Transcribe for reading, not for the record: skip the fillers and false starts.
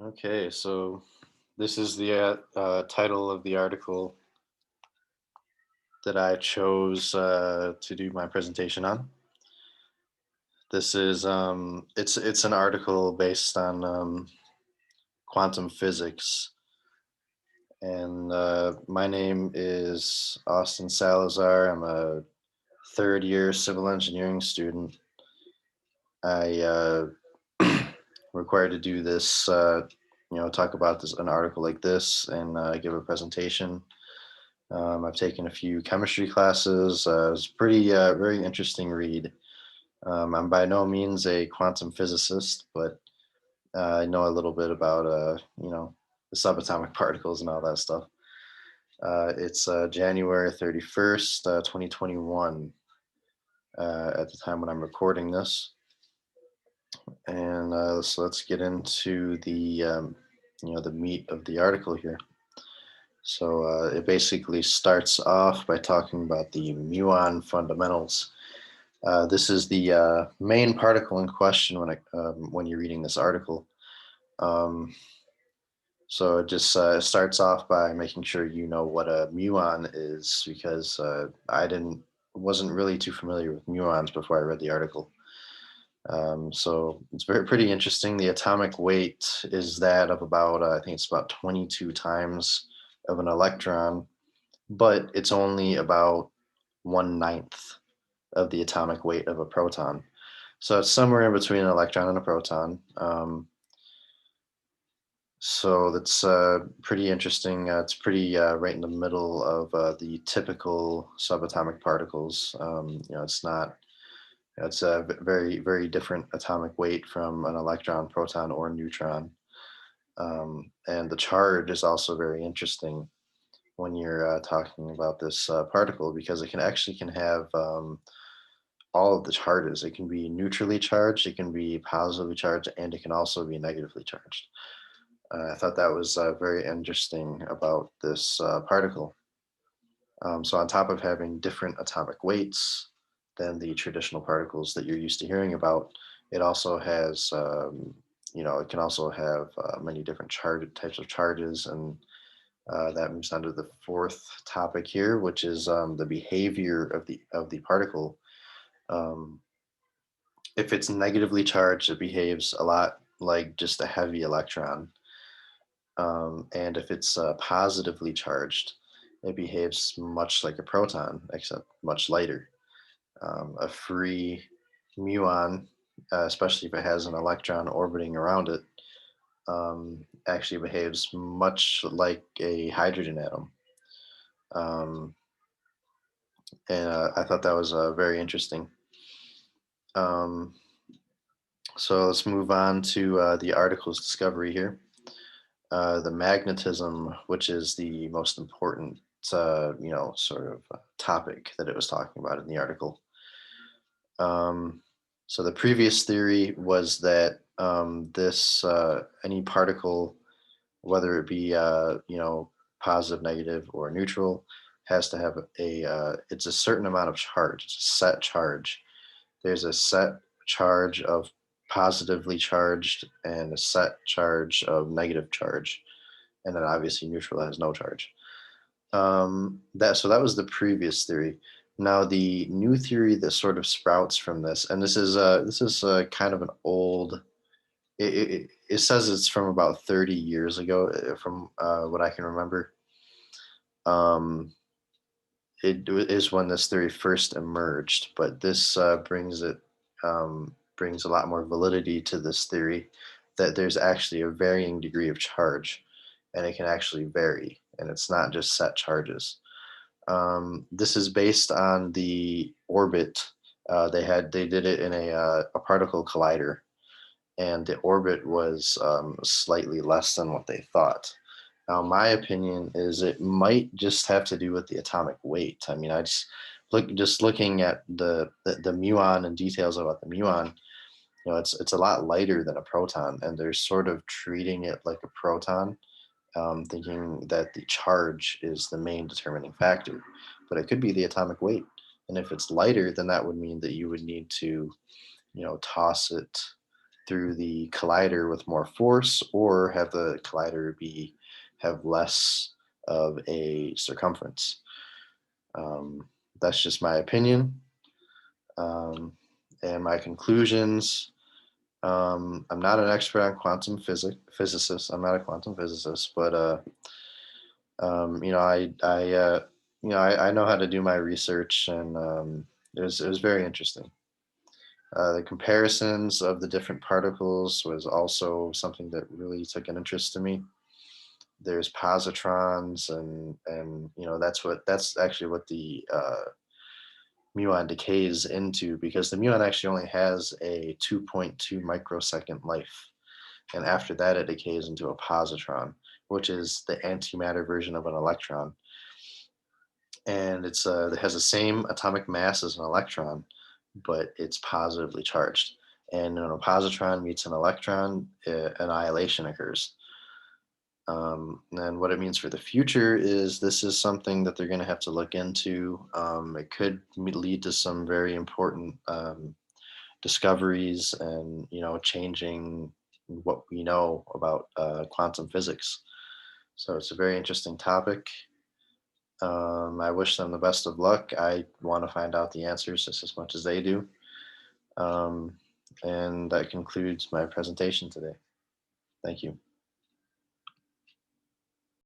Okay, so this is the title of the article that I chose to do my presentation on. This is it's an article based on quantum physics, and my name is Austin Salazar. I'm a third year civil engineering student. I required to do this, talk about this an article like this and give a presentation. I've taken a few chemistry classes. It's pretty very interesting read. I'm by no means a quantum physicist, but I know a little bit about the subatomic particles and all that stuff. It's January 31st, 2021, at the time when I'm recording this, and so let's get into the meat of the article here. So it basically starts off by talking about the muon fundamentals. This is the main particle in question when you're reading this article. Um, so it just starts off by making sure you know what a muon is, because I didn't wasn't really too familiar with muons before I read the article. So it's pretty interesting. The atomic weight is that of about I think it's about 22 times of an electron, but it's only about 1/9 of the atomic weight of a proton. So it's somewhere in between an electron and a proton. So that's pretty interesting. It's pretty right in the middle of the typical subatomic particles. It's not. It's a very, very different atomic weight from an electron, proton, or neutron. And the charge is also very interesting when you're talking about this particle, because it can have all of the charges. It can be neutrally charged, it can be positively charged, and it can also be negatively charged. I thought that was very interesting about this particle. So, on top of having different atomic weights than the traditional particles that you're used to hearing about, it also has, it can also have many different types of charges. And that moves on to the fourth topic here, which is the behavior of the particle. Um, if it's negatively charged, it behaves a lot like just a heavy electron. And if it's positively charged, it behaves much like a proton, except much lighter. A free muon, especially if it has an electron orbiting around it, actually behaves much like a hydrogen atom. Um, and I thought that was very interesting. Um, so let's move on to the article's discovery here. The magnetism, which is the most important, sort of topic that it was talking about in the article. Um, so the previous theory was that this any particle, whether it be positive, negative, or neutral, has to have it's a certain amount of charge. It's a set charge. There's a set charge of positively charged and a set charge of negative charge, and then obviously neutral has no charge. That was the previous theory. Now the new theory that sort of sprouts from this, and this is kind of an old. It says it's from about 30 years ago, from what I can remember. Um, is when this theory first emerged, but this brings a lot more validity to this theory, that there's actually a varying degree of charge, and it can actually vary, and it's not just set charges. This is based on the orbit. They did it in a particle collider, and the orbit was slightly less than what they thought. Now, my opinion is it might just have to do with the atomic weight. I mean, I just looking at the muon and details about the muon. It's a lot lighter than a proton, and they're sort of treating it like a proton, thinking that the charge is the main determining factor, but it could be the atomic weight. And if it's lighter, then that would mean that you would need to, toss it through the collider with more force, or have the collider be have less of a circumference. Um, that's just my opinion. Um, and my conclusions. I'm not an expert on physicist. I'm not a quantum physicist, but you know, I know how to do my research, and it was very interesting. The comparisons of the different particles was also something that really took an interest to me. There's positrons, and that's actually what the muon decays into, because the muon actually only has a 2.2 microsecond life, and after that it decays into a positron, which is the antimatter version of an electron, and it has the same atomic mass as an electron, but it's positively charged. And when a positron meets an electron, annihilation occurs. And what it means for the future is this is something that they're going to have to look into. It could lead to some very important discoveries, and changing what we know about quantum physics. So it's a very interesting topic. I wish them the best of luck. I want to find out the answers just as much as they do. Um, and that concludes my presentation today. Thank you.